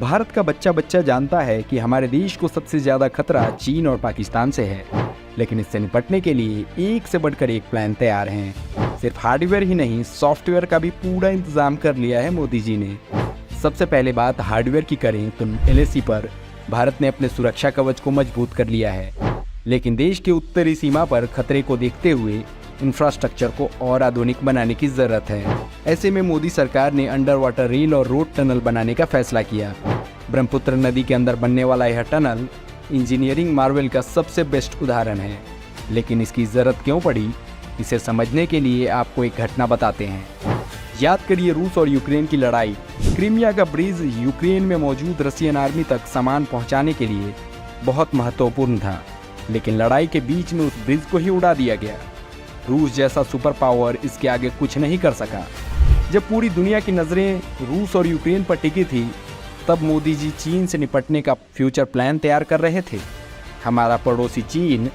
भारत का बच्चा बच्चा जानता है कि हमारे देश को सबसे ज्यादा खतरा चीन और पाकिस्तान से है, लेकिन इससे निपटने के लिए एक से बढ़कर एक प्लान तैयार हैं। सिर्फ हार्डवेयर ही नहीं, सॉफ्टवेयर का भी पूरा इंतजाम कर लिया है मोदी जी ने। सबसे पहले बात हार्डवेयर की करें तो LAC पर भारत ने अपने सुरक्षा कवच को मजबूत कर लिया है, लेकिन देश के उत्तरी सीमा पर खतरे को देखते हुए इंफ्रास्ट्रक्चर को और आधुनिक बनाने की जरूरत है। ऐसे में मोदी सरकार ने अंडर वाटर रेल और रोड टनल बनाने का फैसला किया। ब्रह्मपुत्र नदी के अंदर बनने वाला यह टनल इंजीनियरिंग मार्वल का सबसे बेस्ट उदाहरण है। लेकिन इसकी जरूरत क्यों पड़ी, इसे समझने के लिए आपको एक घटना बताते हैं। याद करिए रूस और यूक्रेन की लड़ाई। क्रीमिया का ब्रिज यूक्रेन में मौजूद रशियन आर्मी तक सामान पहुंचाने के लिए बहुत महत्वपूर्ण था, लेकिन लड़ाई के बीच में उस ब्रिज को ही उड़ा दिया गया। रूस जैसा सुपर पावर इसके आगे कुछ नहीं कर सका। जब पूरी दुनिया की नज़रें रूस और यूक्रेन पर टिकी थी, तब मोदी जी चीन से निपटने का फ्यूचर प्लान तैयार कर रहे थे। हमारा पड़ोसी चीन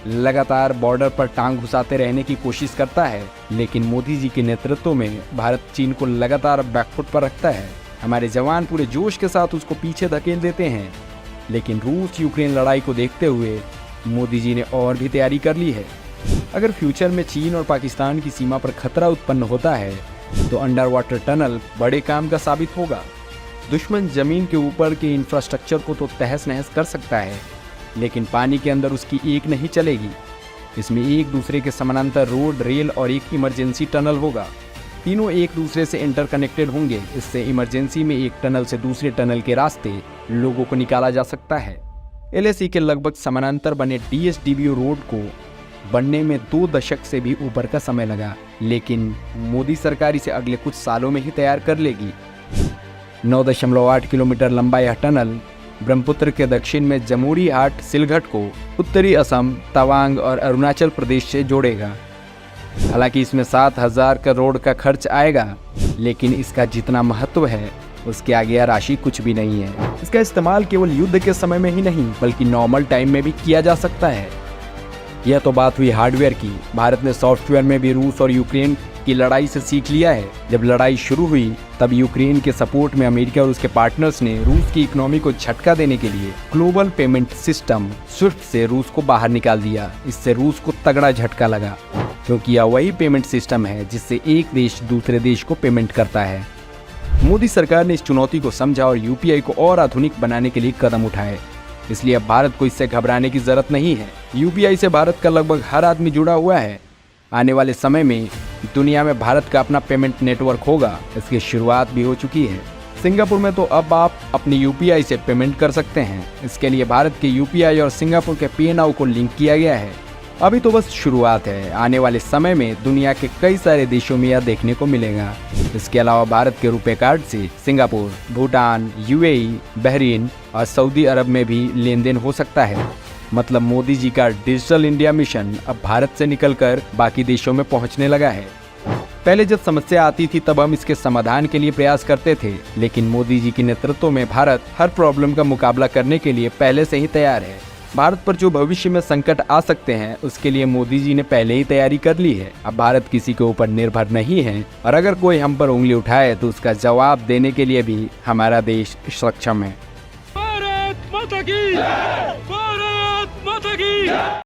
लगातार बॉर्डर पर टांग घुसाते रहने की कोशिश करता है, लेकिन मोदी जी के नेतृत्व में भारत चीन को लगातार बैकफुट पर रखता है। हमारे जवान पूरे जोश के साथ उसको पीछे धकेल देते हैं, लेकिन रूस यूक्रेन लड़ाई को देखते हुए मोदी जी ने और भी तैयारी कर ली है। अगर फ्यूचर में चीन और पाकिस्तान की सीमा पर खतरा उत्पन्न होता है तो अंडर वाटर टनल बड़े काम का साबित होगा। दुश्मन जमीन के ऊपर के इंफ्रास्ट्रक्चर को तो तहस नहस कर सकता है, लेकिन पानी के अंदर उसकी एक नहीं चलेगी। इसमें एक दूसरे के समानांतर रोड, रेल और एक इमरजेंसी टनल होगा। तीनों एक दूसरे से इंटरकनेक्टेड होंगे। इससे इमरजेंसी में एक टनल से दूसरे टनल के रास्ते लोगों को निकाला जा सकता है। LAC के लगभग समानांतर बने DSDBO रोड को बनने में 2 दशक से भी ऊपर का समय लगा, लेकिन मोदी सरकार इसे अगले कुछ सालों में ही तैयार कर लेगी। 9.8 किलोमीटर लंबा यह टनल ब्रह्मपुत्र के दक्षिण में जमुई हाट सिलघट को उत्तरी असम, तवांग और अरुणाचल प्रदेश से जोड़ेगा। हालांकि इसमें 7,000 करोड़ का खर्च आएगा, लेकिन इसका जितना महत्व है उसके आगे यह राशि कुछ भी नहीं है। इसका इस्तेमाल केवल युद्ध के समय में ही नहीं बल्कि नॉर्मल टाइम में भी किया जा सकता है। यह तो बात हुई हार्डवेयर की। भारत ने सॉफ्टवेयर में भी रूस और यूक्रेन की लड़ाई से सीख लिया है। जब लड़ाई शुरू हुई तब यूक्रेन के सपोर्ट में अमेरिका और उसके पार्टनर्स ने रूस की इकोनॉमी को झटका देने के लिए ग्लोबल पेमेंट सिस्टम स्विफ्ट से रूस को बाहर निकाल दिया। इससे रूस को तगड़ा झटका लगा, क्योंकि यह वही पेमेंट सिस्टम है जिससे एक देश दूसरे देश को पेमेंट करता है। मोदी सरकार ने इस चुनौती को समझा और UPI को और आधुनिक बनाने के लिए कदम उठाए। इसलिए अब भारत को इससे घबराने की जरूरत नहीं है। UPI से भारत का लगभग हर आदमी जुड़ा हुआ है। आने वाले समय में दुनिया में भारत का अपना पेमेंट नेटवर्क होगा। इसकी शुरुआत भी हो चुकी है। सिंगापुर में तो अब आप अपनी UPI से पेमेंट कर सकते हैं। इसके लिए भारत के UPI और सिंगापुर के PayNow को लिंक किया गया है। अभी तो बस शुरुआत है। आने वाले समय में दुनिया के कई सारे देशों में यह देखने को मिलेगा। इसके अलावा भारत के रुपे कार्ड से सिंगापुर, भूटान, UAE, बहरीन और सऊदी अरब में भी लेन देन हो सकता है। मतलब मोदी जी का डिजिटल इंडिया मिशन अब भारत से निकलकर बाकी देशों में पहुंचने लगा है। पहले जब समस्या आती थी तब हम इसके समाधान के लिए प्रयास करते थे, लेकिन मोदी जी के नेतृत्व में भारत हर प्रॉब्लम का मुकाबला करने के लिए पहले से ही तैयार है। भारत पर जो भविष्य में संकट आ सकते हैं उसके लिए मोदी जी ने पहले ही तैयारी कर ली है। अब भारत किसी के ऊपर निर्भर नहीं है, और अगर कोई हम पर उंगली उठाए तो उसका जवाब देने के लिए भी हमारा देश सक्षम है। भारत माता की! भारत माता की!